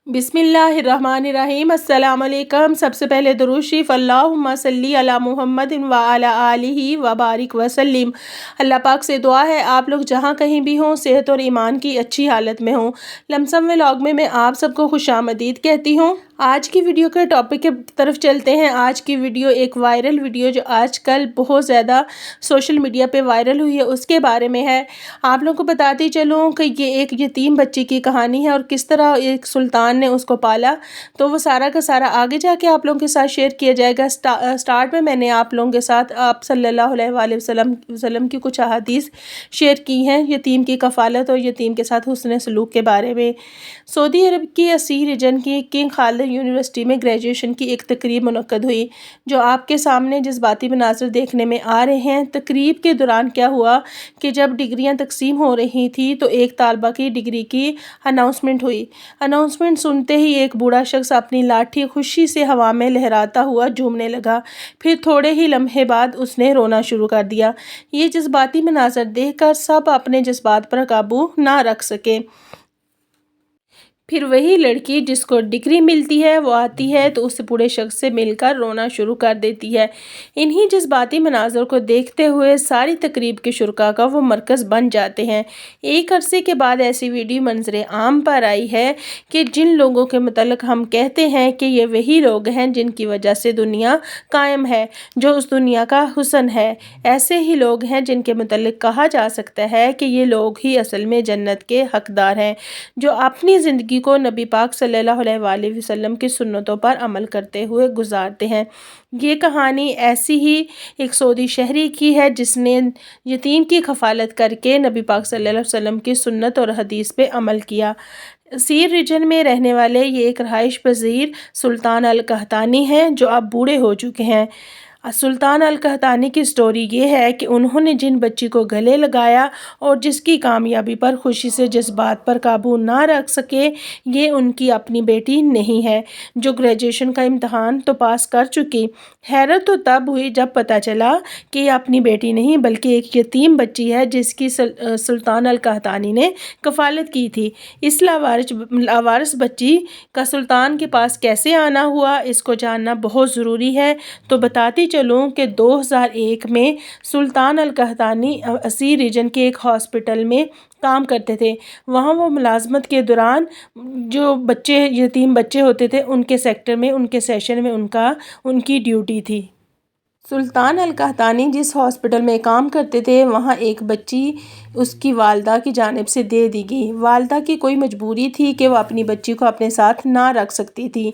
बिस्मिल्लाहिर्रहमानिर्रहीम। अस्सलाम वालेकुम। सबसे पहले दुरूद शरीफ अल्लाहुम्मा सल्ली अला मुहम्मदिन व अला आलिहि व बारिक वसल्लिम। अल्लाह पाक से दुआ है आप लोग जहाँ कहीं भी हों सेहत और ईमान की अच्छी हालत में हों। लमसम व्लॉग में मैं आप सबको खुशामदीद कहती हूँ। आज की वीडियो के टॉपिक के तरफ चलते हैं। आज की वीडियो एक वायरल वीडियो जो आजकल बहुत ज़्यादा सोशल मीडिया पे वायरल हुई है उसके बारे में है। आप लोगों को बताती चलूँ कि ये एक यतीम बच्ची की कहानी है और किस तरह एक सुल्तान ने उसको पाला, तो वो सारा का सारा आगे जाके आप लोगों के साथ शेयर किया जाएगा। स्टार्ट में मैंने आप लोगों के साथ आप सल्लल्लाहु अलैहि वसल्लम की कुछ अहादीस शेयर की हैं यतीम की कफ़ालत और यतीम के साथ हुस्न सलूक के बारे में। सऊदी अरब की असी रीजन की किंग खालिद यूनिवर्सिटी में ग्रेजुएशन की एक तकरीब मुनक्कद हुई जो आपके सामने जज्बाती मनाज़र देखने में आ रहे हैं। तकरीब के दौरान क्या हुआ कि जब डिग्रियां तकसीम हो रही थी तो एक तालबा की डिग्री की अनाउंसमेंट हुई। अनाउंसमेंट सुनते ही एक बूढ़ा शख्स अपनी लाठी खुशी से हवा में लहराता हुआ झूमने लगा। फिर थोड़े ही लम्हे बाद उसने रोना शुरू कर दिया। ये जज्बाती मनाज़र देखकर सब अपने जज्बात पर काबू ना रख सके। फिर वही लड़की जिसको डिग्री मिलती है वो आती है तो उस बूढ़े शख्स से मिलकर रोना शुरू कर देती है। इन्हीं जज्बाती मनाज़र को देखते हुए सारी तकरीब के शुरका का वो मरकज़ बन जाते हैं। एक अरसे के बाद ऐसी वीडियो मंजर आम पर आई है कि जिन लोगों के मतलब हम कहते हैं कि ये वही लोग हैं जिनकी वजह से दुनिया कायम है, जो उस दुनिया का हुस्न है। ऐसे ही लोग हैं जिनके मतलब कहा जा सकता है कि ये लोग ही असल में जन्नत के हकदार हैं, जो अपनी ज़िंदगी को नबी पाक सल्लल्लाहु अलैहि वसल्लम की सुन्नतों पर अमल करते हुए गुजारते हैं। ये कहानी ऐसी ही एक सऊदी शहरी की है जिसने यतीम की कफ़ालत करके नबी पाक सल्लल्लाहु अलैहि वसल्लम की सुन्नत और हदीस पे अमल किया। सीर रीजन में रहने वाले ये एक रहाइश पज़ीर सुल्तान अल कहतानी हैं जो अब बूढ़े हो चुके हैं। सुल्तान अल कहतानी की स्टोरी ये है कि उन्होंने जिन बच्ची को गले लगाया और जिसकी कामयाबी पर खुशी से जज्बात पर काबू ना रख सके, ये उनकी अपनी बेटी नहीं है जो ग्रेजुएशन का इम्तहान तो पास कर चुकी। हैरत तो तब हुई जब पता चला कि ये अपनी बेटी नहीं बल्कि एक यतीम बच्ची है जिसकी सुल्तान अल कहतानी ने कफ़ालत की थी। इस लावारिस बच्ची का सुल्तान के पास कैसे आना हुआ इसको जानना बहुत ज़रूरी है। तो बताती चलूँ कि 2001 में सुल्तान अल कहतानी असी रीजन के एक हॉस्पिटल में काम करते थे। वहाँ वो मुलाजमत के दौरान जो बच्चे यतीम बच्चे होते थे उनके सेक्टर में उनके सेशन में उनकी ड्यूटी थी। सुल्तान अल कहतानी जिस हॉस्पिटल में काम करते थे वहाँ एक बच्ची उसकी वालदा की जानिब से दे दी गई। वालदा की कोई मजबूरी थी कि वह अपनी बच्ची को अपने साथ ना रख सकती थी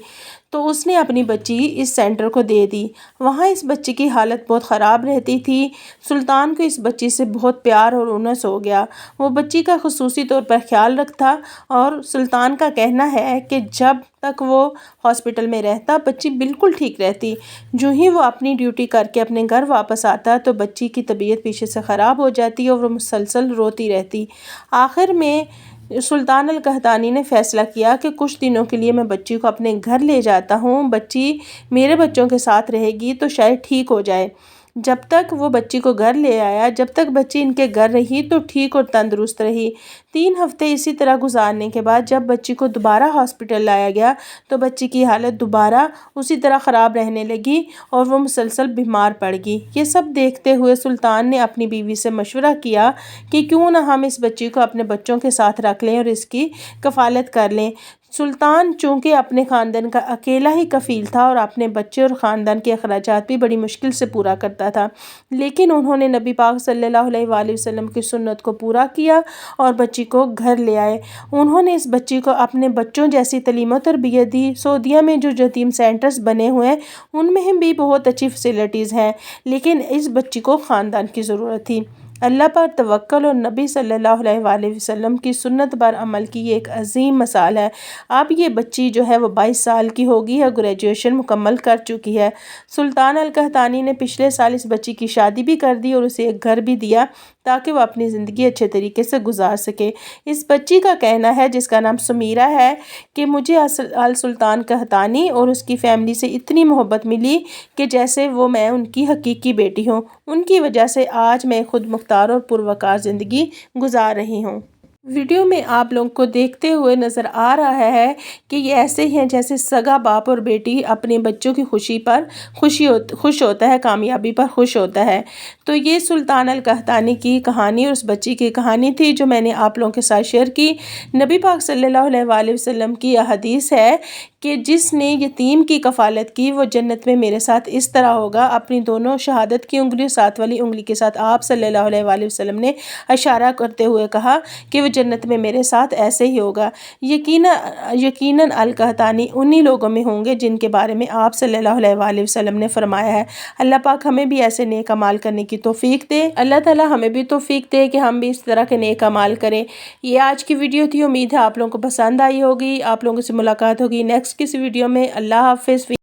तो उसने अपनी बच्ची इस सेंटर को दे दी। वहाँ इस बच्ची की हालत बहुत ख़राब रहती थी। सुल्तान को इस बच्ची से बहुत प्यार और उनस हो गया। वो बच्ची का खुसूसी तौर पर ख्याल रखता और सुल्तान का कहना है कि जब तक वो हॉस्पिटल में रहता बच्ची बिल्कुल ठीक रहती। जो ही वो अपनी ड्यूटी करके अपने घर वापस आता तो बच्ची की तबीयत पीछे से ख़राब हो जाती और वो मुसलसल रोती रहती। आखिर में सुल्तान अल कहतानी ने फ़ैसला किया कि कुछ दिनों के लिए मैं बच्ची को अपने घर ले जाता हूँ, बच्ची मेरे बच्चों के साथ रहेगी तो शायद ठीक हो जाए। जब तक वो बच्ची को घर ले आया, जब तक बच्ची इनके घर रही तो ठीक और तंदुरुस्त रही। 3 हफ्ते इसी तरह गुजारने के बाद जब बच्ची को दोबारा हॉस्पिटल लाया गया तो बच्ची की हालत दोबारा उसी तरह ख़राब रहने लगी और वो मुसलसल बीमार पड़ गई। ये सब देखते हुए सुल्तान ने अपनी बीवी से मशवरा किया कि क्यों ना हम इस बच्ची को अपने बच्चों के साथ रख लें और इसकी कफ़ालत कर लें। सुल्तान चूँकि अपने ख़ानदान का अकेला ही कफ़ील था और अपने बच्चे और ख़ानदान के अखराजात भी बड़ी मुश्किल से पूरा करता था, लेकिन उन्होंने नबी पाक सल्लल्लाहु अलैहि वसल्लम की सुन्नत को पूरा किया और बच्ची को घर ले आए। उन्होंने इस बच्ची को अपने बच्चों जैसी तालीम और तरबियत दी। सऊदीया में जो यतीम सेंटर्स बने हुए हैं उनमें भी बहुत अच्छी फैसिलिटीज़ हैं, लेकिन इस बच्ची को ख़ानदान की ज़रूरत थी। अल्लाह पर तवक्ल और नबी सल्लल्लाहु अलैहि वसल्लम की सुन्नत पर अमल की एक अजीम मिसाल है। अब ये बच्ची जो है वो 22 साल की होगी और ग्रेजुएशन मुकम्मल कर चुकी है। सुल्तान अल कहतानी ने पिछले साल इस बच्ची की शादी भी कर दी और उसे एक घर भी दिया ताकि वह अपनी ज़िंदगी अच्छे तरीके से गुजार सके। इस बच्ची का कहना है जिसका नाम सुमीरा है कि मुझे अल सुल्तान कहतानी और उसकी फ़ैमिली से इतनी मोहब्बत मिली कि जैसे वो मैं उनकी हकीकी बेटी हूँ। उनकी वजह से आज मैं खुद मुख्तार और पुरवकार ज़िंदगी गुजार रही हूँ। वीडियो में आप लोगों को देखते हुए नज़र आ रहा है कि ये ऐसे ही हैं जैसे सगा बाप और बेटी अपने बच्चों की खुशी पर खुश होता है, कामयाबी पर खुश होता है। तो ये सुल्तान अल कहतानी की कहानी और उस बच्ची की कहानी थी जो मैंने आप लोगों के साथ शेयर की। नबी पाक सल्लल्लाहु अलैहि वसल्लम की यह हदीस है कि जिसने यतीम की कफ़ालत की वो जन्नत में मेरे साथ इस तरह होगा। अपनी दोनों शहादत की उंगली, साथ वाली उंगली के साथ आप सल्लल्लाहु अलैहि वसल्लम ने इशारा करते हुए कहा कि वो जन्नत में मेरे साथ ऐसे ही होगा। यकीनन अल कहतानी उन्हीं लोगों में होंगे जिनके बारे में आप सल्लल्लाहु अलैहि वसल्लम ने फरमाया है। अल्लाह पाक हमें भी ऐसे नेक अमाल करने की तौफीक दे। अल्लाह ताला हमें भी तौफीक दे कि हम भी इस तरह के नेक अमाल करें। ये आज की वीडियो थी, उम्मीद है आप लोगों को पसंद आई होगी। आप लोगों से मुलाकात होगी नेक्स्ट किसी वीडियो में। अल्लाह हाफ़िज़।